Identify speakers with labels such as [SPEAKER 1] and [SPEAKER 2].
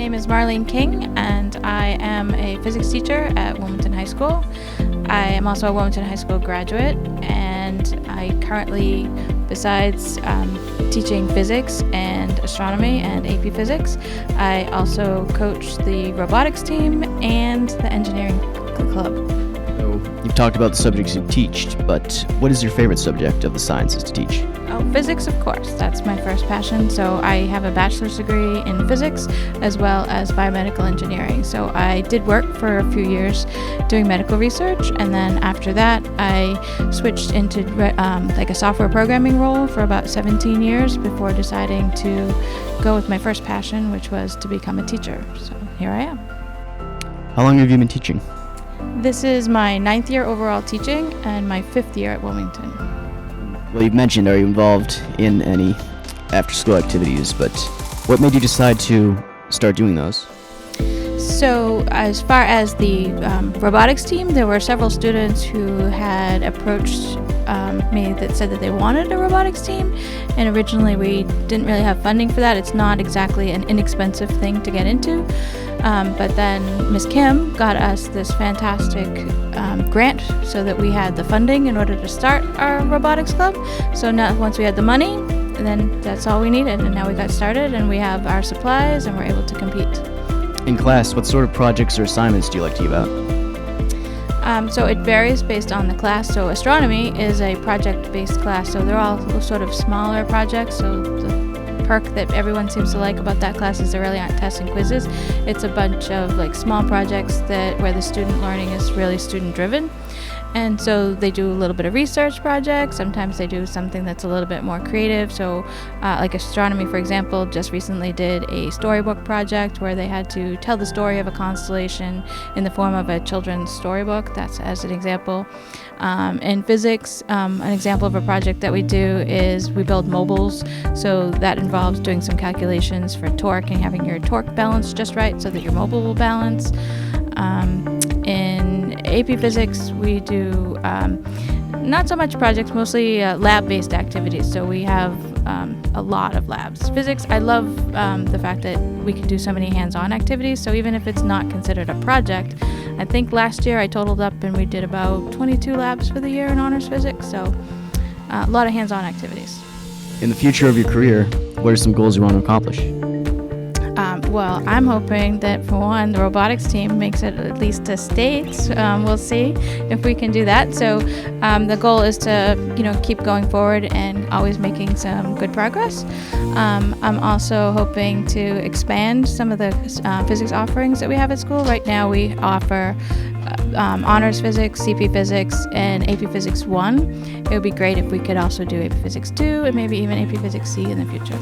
[SPEAKER 1] name is Marlene King, and I am a physics teacher at Wilmington High School. I am also a Wilmington High School graduate, and I currently, besides teaching physics and astronomy and AP Physics, I also coach the robotics team and the engineering club.
[SPEAKER 2] So you've talked about the subjects you teach, but what is your favorite subject of the sciences to teach?
[SPEAKER 1] Oh, physics, of course. That's my first passion. So I have a bachelor's degree in physics as well as biomedical engineering. So I did work for a few years doing medical research, and then after that I switched into like a software programming role for about 17 years before deciding to go with my first passion, which was to become a teacher. So here I am.
[SPEAKER 2] How long have you been teaching?
[SPEAKER 1] This is my 9th year overall teaching and my 5th year at Wilmington.
[SPEAKER 2] Well, you've mentioned, are you involved in any after-school activities, but what made you decide to start doing those?
[SPEAKER 1] So as far as the robotics team, there were several students who had approached me that said that they wanted a robotics team, and originally we didn't really have funding for that. It's not exactly an inexpensive thing to get into, but then Miss Kim got us this fantastic grant so that we had the funding in order to start our robotics club. So now once we had the money, then that's all we needed, and now we got started and we have our supplies and we're able to compete.
[SPEAKER 2] In class, what sort of projects or assignments do you like to give out?
[SPEAKER 1] So it varies based on the class. So astronomy is a project-based class, so they're all sort of smaller projects. So the perk that everyone seems to like about that class is there really aren't tests and quizzes. It's a bunch of like small projects where the student learning is really student-driven. And so they do a little bit of research projects. Sometimes they do something that's a little bit more creative. So like astronomy, for example, just recently did a storybook project where they had to tell the story of a constellation in the form of a children's storybook. That's as an example. In physics, an example of a project that we do is we build mobiles. So that involves doing some calculations for torque and having your torque balance just right so that your mobile will balance. In AP Physics, we do not so much projects, mostly lab-based activities. So we have a lot of labs. Physics, I love the fact that we can do so many hands-on activities. So even if it's not considered a project, I think last year I totaled up and we did about 22 labs for the year in honors physics. So a lot of hands-on activities.
[SPEAKER 2] In the future of your career, what are some goals you want to accomplish?
[SPEAKER 1] Well, I'm hoping that, for one, the robotics team makes it at least to states. We'll see if we can do that. So the goal is to, keep going forward and always making some good progress. I'm also hoping to expand some of the physics offerings that we have at school. Right now we offer honors physics, CP physics, and AP Physics 1. It would be great if we could also do AP Physics 2 and maybe even AP Physics C in the future.